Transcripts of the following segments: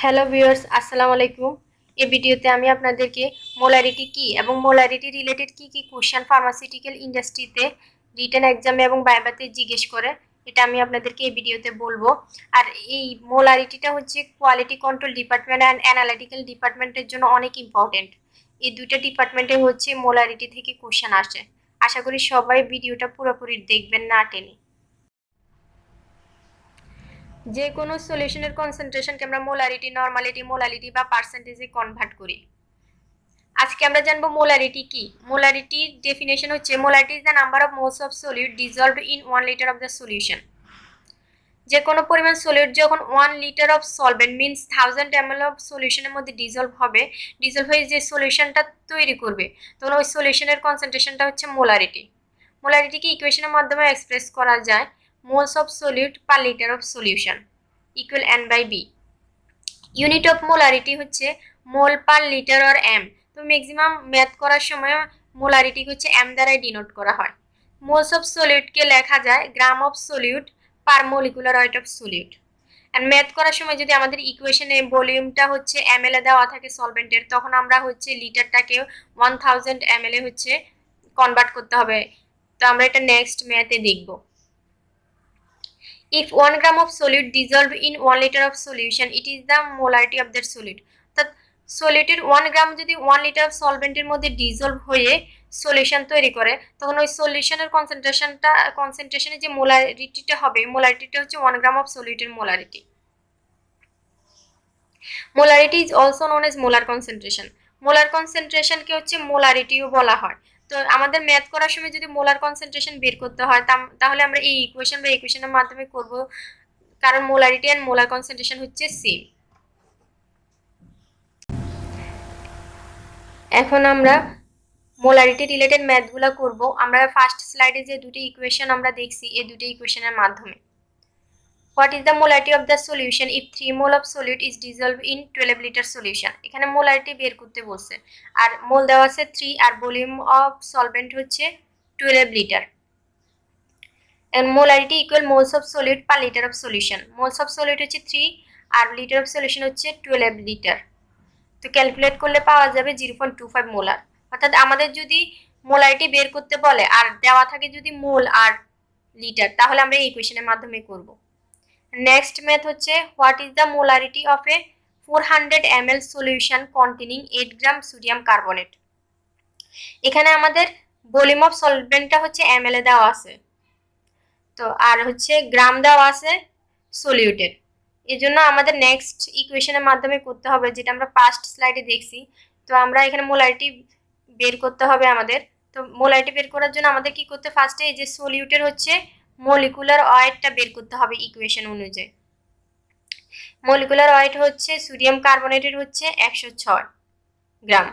Hello viewers, আসসালামু আলাইকুম। এই ভিডিওতে আমি আপনাদেরকে মোলারিটি কি এবং মোলারিটি রিলেটেড কি কি কোশ্চেন ফার্মাসিউটিক্যাল ইন্ডাস্ট্রিতে রিটেন এক্সামে এবং ভাইভাতে জিজ্ঞেস করে এটা আমি আপনাদেরকে এই ভিডিওতে বলবো। আর এই মোলারিটিটা হচ্ছে quality control department and analytical ডিপার্টমেন্টের জন্য অনেক ইম্পর্টেন্ট। এই দুইটা ডিপার্টমেন্টে হচ্ছে মোলারিটি থেকে কোশ্চেন আসে। আশা করি সবাই ভিডিওটা পুরোপুরি দেখবেন না টেনে। যে কোনো সলিউশনের কনসেন্ট্রেশনকে আমরা মোলারিটি, নরমালিটি, মোলারিটি বা পার্সেন্টেজে কনভার্ট করি। আজকে আমরা জানবো মোলারিটি কি। মোলারিটির ডেফিনেশন হচ্ছে molarity is the number of moles of solute dissolved in 1 litre of the solution. যে কোনো পরিমাণ সলিউট যখন 1 litre of solvent means 1000 ml of সলিউশনের মধ্যে ডিজলভ হয়ে যে সলিউশনটা তৈরি করবে, তখন ওই সলিউশনের কনসেন্ট্রেশনটা হচ্ছে মোলারিটি। মোলারিটিকে ইকুয়েশনের মাধ্যমে এক্সপ্রেস করা যায় moles of solute per litre of solution equal n/b। Unit of molarity হচ্ছে মোল পার লিটার অর এম। তো ম্যাক্সিমাম ম্যাথ করার সময় মোলারিটি হচ্ছে এম দ্বারাই ডিনোট করা হয়। মোলস অফ সলিউটকে লেখা যায় gram of solute per molecular weight of solute. And math করার সময় যদি আমাদের ইকুয়েশনে ভলিউমটা হচ্ছে ml এ দেওয়া থাকে সলভেন্টের, তখন আমরা হচ্ছে লিটারটাকে 1000 ml এ হচ্ছে কনভার্ট করতে হবে। তো আমরা এটা নেক্সট ম্যাথে দেখব। If 1 gram of solute dissolved in 1 liter of solution, it is the molarity of that solute. অর্থাৎ সলিউটের 1 গ্রাম যদি 1 লিটার সলভেন্টের মধ্যে ডিজলভ হয়ে সলিউশন তৈরি করে, তখন ওই সলিউশনের কনসেন্ট্রেশনে যে মোলারিটিটা হবে, মোলারিটিটা হচ্ছে 1 গ্রাম অফ সলিউটের molarity. Molarity is also known as molar concentration. Molar কনসেন্ট্রেশনকে হচ্ছে মোলারিটিও বলা হয়। তো আমাদের ম্যাথ করার সময় যদি মোলার কনসেন্ট্রেশন বের করতে হয়, তাহলে আমরা এই ইকুয়েশনের মাধ্যমে করব, কারণ মোলারিটি এন্ড মোলার কনসেন্ট্রেশন হচ্ছে সেম। এখন আমরা মোলারিটি রিলেটেড ম্যাথগুলো করব। আমরা ফার্স্ট স্লাইডে যে দুটো ইকুয়েশন আমরা দেখছি, এই দুটো ইকুয়েশনের মাধ্যমে। What is the molarity of the solution if 3 mole of solute is dissolved in 12 liter solution? এখানে মোলারিটি বের করতে বলছে, আর মোল দেওয়া আছে 3 আর ভলিউম অফ সলভেন্ট হচ্ছে 12 litre. and molarity equal moles of solute per liter of solution. moles of solute হচ্ছে 3 আর litre of solution হচ্ছে 12 litre. তো ক্যালকুলেট করলে পাওয়া যাবে 0.25 মোলার। অর্থাৎ আমাদের যদি মোলারিটি বের করতে বলে আর দেওয়া থাকে যদি মোল আর লিটার, তাহলে আমরা এই ইকুয়েশনের মাধ্যমে করব। নেক্সট ম্যাথ হচ্ছে what is the molarity of A 400 ml solution containing 8 gram sodium carbonate. এখানে আমাদের ভলিউম অফ সলভেন্টটা হচ্ছে ml এ দেওয়া আছে, তো আর হচ্ছে গ্রাম দেওয়া আছে সলিউটের। এই জন্য আমাদের নেক্সট ইকুয়েশনের মাধ্যমে করতে হবে, যেটা আমরা ফার্স্ট স্লাইডে দেখছি। তো আমরা এখানে মোলারিটি বের করতে হবে আমাদের। তো মোলারিটি বের করার জন্য আমাদের কি করতে, ফার্স্টে এই যে সলিউটের হচ্ছে মলিকুলার ওয়েটটা বের করতে হবে ইকুয়েশন অনুযায়ী। মলিকুলার ওয়েট হচ্ছে সোডিয়াম কার্বনেটের হচ্ছে 106 গ্রাম।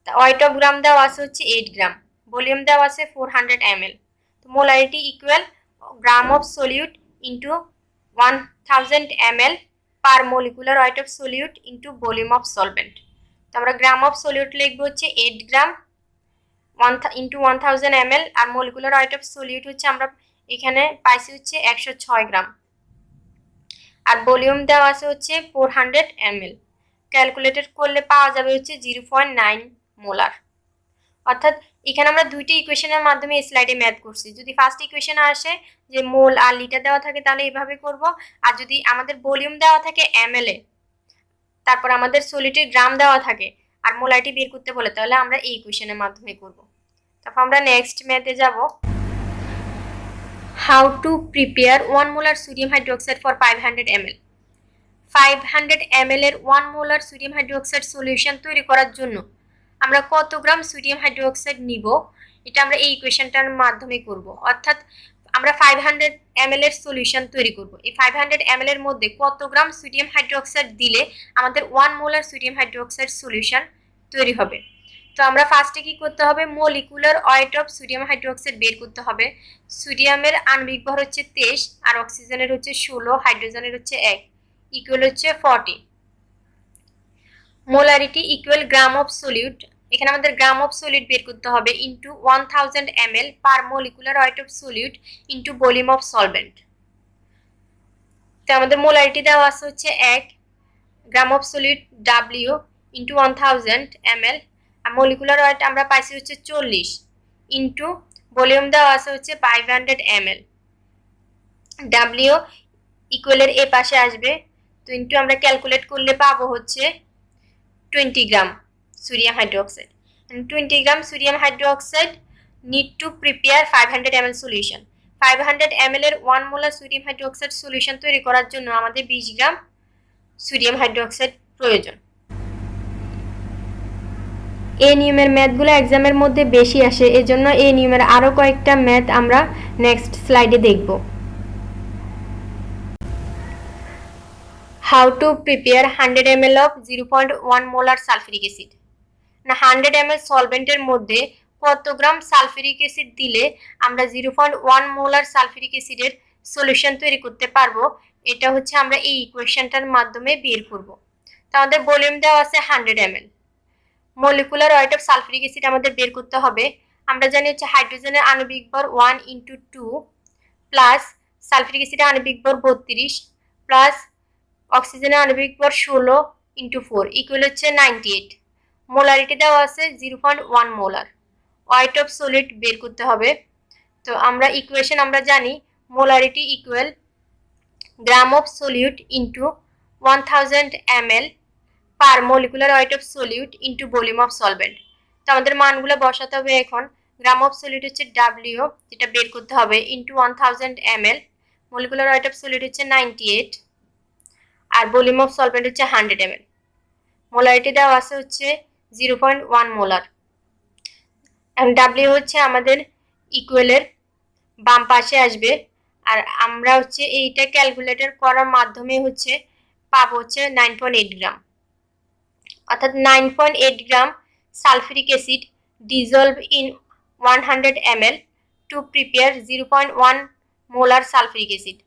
ওয়েট অফ গ্রাম দেওয়া আছে হচ্ছে 8 গ্রাম, ভলিউম দেওয়া আছে 400 ml। তো molarity equal gram of solute into 1000 ml per molecular weight of solute into volume of solvent. তো আমরা গ্রাম অফ সলিউট লিখবো হচ্ছে 8 গ্রাম ইন্টু 1000 ml, আর মলিকুলার ওয়েট অফ সলিউট হচ্ছে আমরা এখানে পাইছি হচ্ছে 106 গ্রাম, আর ভলিউম দেওয়া আছে হচ্ছে 400 ml। ক্যালকুলেটেড করলে পাওয়া যাবে হচ্ছে 0.9 মোলার। অর্থাৎ এখানে আমরা দুইটি ইকুয়েশনের মাধ্যমে এই স্লাইডে ম্যাথ করছি। যদি ফার্স্ট ইকুয়েশন আসে যে মোল আর লিটার দেওয়া থাকে, তাহলে এইভাবে করব। আর যদি আমাদের ভলিউম দেওয়া থাকে ml এ, তারপর আমাদের সলিডের গ্রাম দেওয়া থাকে আর মোলারিটি বের করতে বলে, তাহলে আমরা এই ইকুয়েশনের মাধ্যমে করব। তারপর আমরা নেক্সট ম্যাথে যাব। How to prepare 1 molar sodium hydroxide for 500 ml। 500 ml এর 1 মোলার সোডিয়াম হাইড্রোক্সাইড সলিউশন তৈরি করার জন্য আমরা কত গ্রাম সোডিয়াম হাইড্রোক্সাইড নিব, এটা আমরা এই ইকুয়েশনটার মাধ্যমে করব। অর্থাৎ আমরা 500 ml এর সলিউশন তৈরি করব। এই 500 ml এর মধ্যে কত গ্রাম সোডিয়াম হাইড্রোক্সাইড দিলে আমাদের 1 মোলার সোডিয়াম হাইড্রোক্সাইড সলিউশন তৈরি হবে। তো আমরা ফার্স্টে কি করতে হবে, molecular weight of sodium hydroxide বের করতে হবে। সোডিয়ামের আণবিক ভর হচ্ছে 23 আর অক্সিজেনের হচ্ছে 16, হাইড্রোজেনের হচ্ছে 1, ইকুয়াল হচ্ছে 40। Molarity equal gram of solute, এখানে আমাদের গ্রাম অফ সলিউট বের করতে হবে into 1000 ml per molecular weight of solute into volume of solvent. তো আমাদের মোলারিটি দেওয়া আছে হচ্ছে 1, gram of solid W into 1000 ml, আর মলিকুলার ওয়েট আমরা পাইছি হচ্ছে 40 ইন্টু ভলিউম দেওয়া আছে হচ্ছে 500 ml। ডাব্লিউ ইকুয়ালের এ পাশে আসবে, তো ইন্টু আমরা ক্যালকুলেট করলে পাবো হচ্ছে 20 gram sodium hydroxide. 20 gram sodium hydroxide need to prepare 500 ml solution। 500 ml এর 1 মোলার সোডিয়াম হাইড্রোক্সাইড সলিউশন তৈরি করার জন্য আমাদের 20 গ্রাম সোডিয়াম হাইড্রোক্সাইড প্রয়োজন। এই নিয়মের ম্যাথগুলো এক্সামের মধ্যে বেশি আসে, এজন্য এই নিয়মের আরও কয়েকটা ম্যাথ আমরা নেক্সট স্লাইডে দেখব। How to prepare 100 ml of 0.1 molar sulfuric acid। না 100 ml সলভেন্টের মধ্যে কত গ্রাম সালফিউরিক অ্যাসিড দিলে আমরা 0.1 মোলার সালফিউরিক অ্যাসিডের সলিউশন তৈরি করতে পারবো, এটা হচ্ছে আমরা এই ইকুয়েশনটার মাধ্যমে বের করব। তো আমাদের ভলিউম দেওয়া আছে 100 ml। Molecular weight of sulphuric acid আমাদের বের করতে হবে। আমরা জানি হচ্ছে হাইড্রোজেনের আণবিক ভর 1 × 2 প্লাস সালফিউরিক অ্যাসিডের আণবিক ভর 32 প্লাস অক্সিজেনের আণবিক ভর 16 × 4 ইকুয়াল হচ্ছে 98। মোলারিটি দেওয়া আছে 0.1 মোলার। ওয়েট অফ সলিড বের করতে হবে। তো আমরা ইকুয়েশন আমরা জানি molarity equal gram of solute into 1000 ml per molecular weight of solute into volume of solvent. তো আমাদের মানগুলো বসাতে হবে এখন। গ্রাম অফ সলিউট হচ্ছে ডাব্লিউ, যেটা বের করতে হবে, into 1000 ml, molecular weight of solute হচ্ছে 98 আর ভলিউম অফ সলভেন্ট হচ্ছে 100 ml। মোলারিটি দেওয়া আছে হচ্ছে 0.1 মোলার। ডাব্লিউ হচ্ছে আমাদের ইকুয়ালের বাম পাশে আসবে, আর আমরা হচ্ছে এইটা ক্যালকুলেটর করার মাধ্যমে হচ্ছে পাবো হচ্ছে 9.8 গ্রাম, অর্থাৎ 9.8 গ্রাম sulphuric acid dissolved in 100 ml to prepare 0.1 molar sulphuric acid.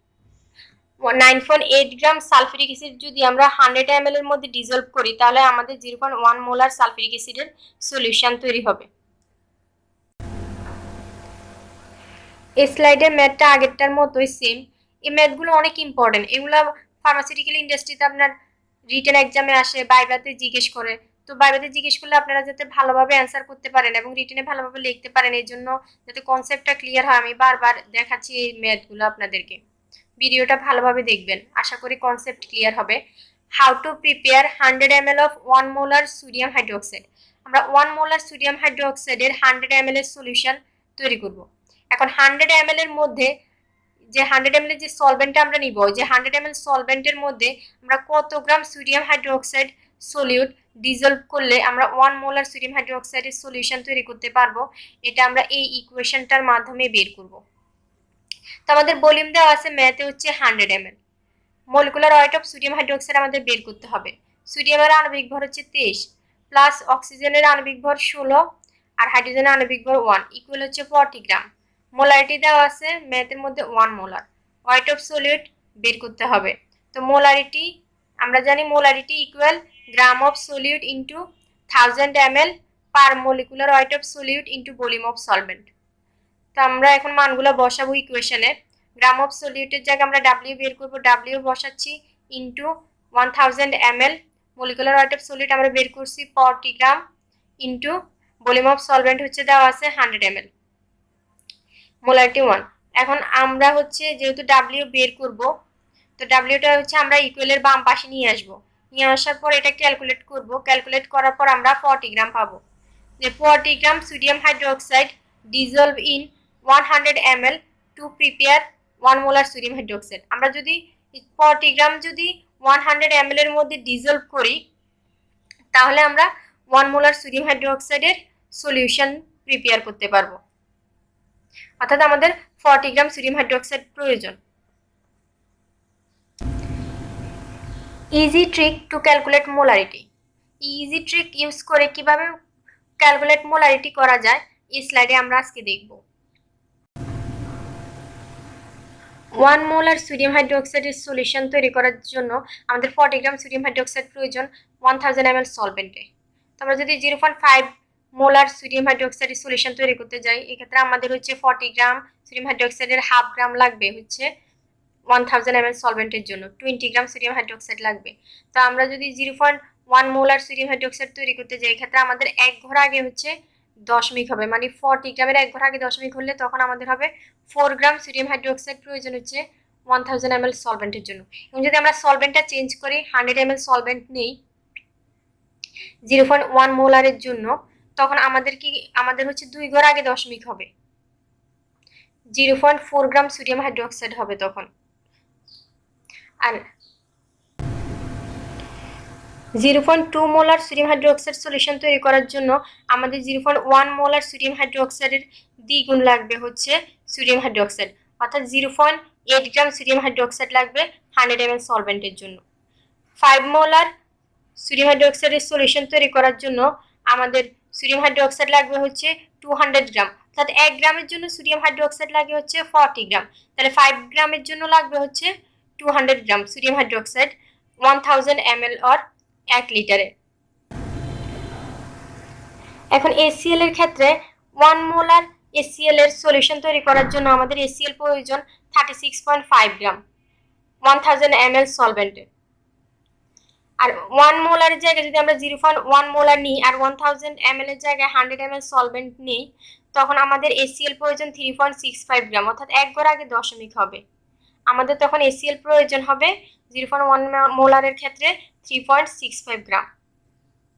9.8 gram sulphuric acid যদি আমরা 100 ml এর মধ্যে ডিজলভ করি, তাহলে আমাদের 0.1 মোলার সালফিউরিক অ্যাসিডের সলিউশন তৈরি হবে। এই স্লাইডের ম্যাথটা আগেরটার মতোই সেম। এই ম্যাথগুলো অনেক ইম্পর্টেন্ট, এগুলো ফার্মাসিউটিক্যাল ইন্ডাস্ট্রিতে আপনার রিটেন এক্সামে আসে, বাইবাতে জিজ্ঞেস করে। তো বাইবাতে জিজ্ঞেস করলে আপনারা যাতে ভালোভাবে অ্যান্সার করতে পারেন এবং রিটেনে ভালোভাবে লিখতে পারেন, এই জন্য যাতে কনসেপ্টটা ক্লিয়ার হয় আমি বারবার দেখাচ্ছি এই ম্যাথগুলো আপনাদেরকে। ভিডিওটা ভালোভাবে দেখবেন, আশা করি কনসেপ্ট ক্লিয়ার হবে। How to prepare 100 ml of 1 molar sodium hydroxide. আমরা 1 মোলার সোডিয়াম হাইড্রোক্সাইডের 100 ml এর সলিউশন তৈরি করব। এখন 100 ml এর মধ্যে যে 100 ml যে সলভেন্টটা আমরা নিব, যে 100 ml সলভেন্টের মধ্যে আমরা কত gram sodium hydroxide solute dissolved করলে আমরা 1 মোলার সোডিয়াম হাইড্রোক্সাইডের সলিউশন তৈরি করতে পারবো, এটা আমরা এই ইকুয়েশনটার মাধ্যমে বের করব। তো আমাদের ভলিউম দেওয়া আছে ম্যাথে হচ্ছে 100 ml। Molecular weight of sodium hydroxide আমাদের বের করতে হবে। সোডিয়ামের আণবিক ভর হচ্ছে 23 প্লাস অক্সিজেনের আণবিক ভর 16 আর হাইড্রোজেনের আণবিক ভর 1 ইকুয়াল হচ্ছে 40 গ্রাম। মোলারিটি দেওয়া আছে ম্যাথের মধ্যে 1 মোলার। ওয়েট অফ সলিউট বের করতে হবে। তো মোলারিটি আমরা জানি molarity equal gram of solute into 1000 ml per molecular weight of solute into volume of solvent. তো আমরা এখন মানগুলো বসাবো ইকুয়েশনে। গ্রাম অফ সলিউটের জায়গায় আমরা ডাব্লিউ বের করবো, ডাব্লিউ বসাচ্ছি into 1000 ml, molecular weight of solute আমরা বের করছি 40 gram into volume of solvent হচ্ছে দেওয়া আছে 100 ml, মোলারিটি 1। এখন আমরা হচ্ছে যেহেতু ডাব্লিউ বের করব, তো ডাব্লিউটা হচ্ছে আমরা ইকুয়ালের বাম পাশে নিয়ে আসবো। নিয়ে আসার পর এটা ক্যালকুলেট করব, ক্যালকুলেট করার পর আমরা 40 গ্রাম পাবো। যে 40 gram sodium hydroxide dissolved in 100 ml to prepare 1 molar sodium hydroxide. আমরা যদি 40 গ্রাম যদি 100 ml এর মধ্যে ডিজলভ করি, তাহলে আমরা 1 মোলার সোডিয়াম হাইড্রোক্সাইডের সলিউশন প্রিপেয়ার করতে পারবো, অর্থাৎ আমাদের 40 গ্রাম সোডিয়াম হাইড্রোক্সাইড প্রয়োজন। Easy trick to calculate molarity. Easy trick use করে কিভাবে ক্যালকুলেট মোলারিটি করা যায় এই স্লাইডে আমরা আজকে দেখব। 1 মোলার সোডিয়াম হাইড্রোক্সাইডের সলিউশন তৈরি করার জন্য আমাদের 40 গ্রাম সোডিয়াম হাইড্রোক্সাইড প্রয়োজন 1000 ml সলভেন্টে। তো আমরা যদি 0.5 মোলার সোডিয়াম হাইড্রোক্সাইডের সলিউশন তৈরি করতে যাই, এক্ষেত্রে আমাদের হচ্ছে 40 গ্রাম সোডিয়াম হাইড্রোক্সাইডের হাফ গ্রাম লাগবে হচ্ছে 1000 ml সলভেন্টের জন্য 20 গ্রাম সোডিয়াম হাইড্রোক্সাইড লাগবে। তো আমরা যদি 0.1 মোলার সোডিয়াম হাইড্রোক্সাইড তৈরি করতে যাই, ক্ষেত্রে আমাদের 1 ঘর আগে হচ্ছে দশমিক হবে, মানে 40 গ্রামের 1 ঘর আগে দশমিক হলে তখন আমাদের হবে 4 গ্রাম সোডিয়াম হাইড্রোক্সাইড প্রয়োজন হচ্ছে 1000 ml সলভেন্টের জন্য। এবং যদি আমরা সলভেন্টটা চেঞ্জ করি, 100 ml সলভেন্ট নেই 0.1 মোলারের জন্য, তখন আমাদের হচ্ছে 2 ঘর আগে দশমিক হবে, 0.4 গ্রাম সোডিয়াম হাইড্রোক্সাইড হবে তখন। আর 0.2 মোলার সোডিয়াম হাইড্রোক্সাইড সলিউশন তৈরি করার জন্য আমাদের 0.1 মোলার সোডিয়াম হাইড্রোক্সাইডের দ্বিগুণ লাগবে হচ্ছে সোডিয়াম হাইড্রোক্সাইড, অর্থাৎ 0.8 গ্রাম সোডিয়াম হাইড্রোক্সাইড লাগবে 100 ml সলভেন্টের জন্য। 5 মোলার সোডিয়াম হাইড্রোক্সাইডের সলিউশন তৈরি করার জন্য আমাদের সোডিয়াম হাইড্রোক্সাইড লাগবে হচ্ছে 200 গ্রাম, অর্থাৎ 1 গ্রামের জন্য সোডিয়াম হাইড্রোক্সাইড লাগে হচ্ছে 40 গ্রাম, তাহলে 5 গ্রামের জন্য লাগবে হচ্ছে 200 gram sodium hydroxide 1000 ml or 1 লিটারে। এখন HCl এর ক্ষেত্রে 1 মোলার HCl এর সলিউশন তৈরি করার জন্য আমাদের HCl প্রয়োজন 36.5 গ্রাম 1000 ml সলভেন্টে। আর 1 মোলার জায়গায় যদি আমরা 0.1 মোলার নিই আর 1000 ml এর জায়গায় 100 ml সলভেন্ট নিই, তখন আমাদের HCl প্রয়োজন 3.65 গ্রাম, অর্থাৎ 1 ঘর আগে দশমিক হবে। আমাদের তখন HCl প্রয়োজন হবে 0.1 মোলারের ক্ষেত্রে 3.65 গ্রাম।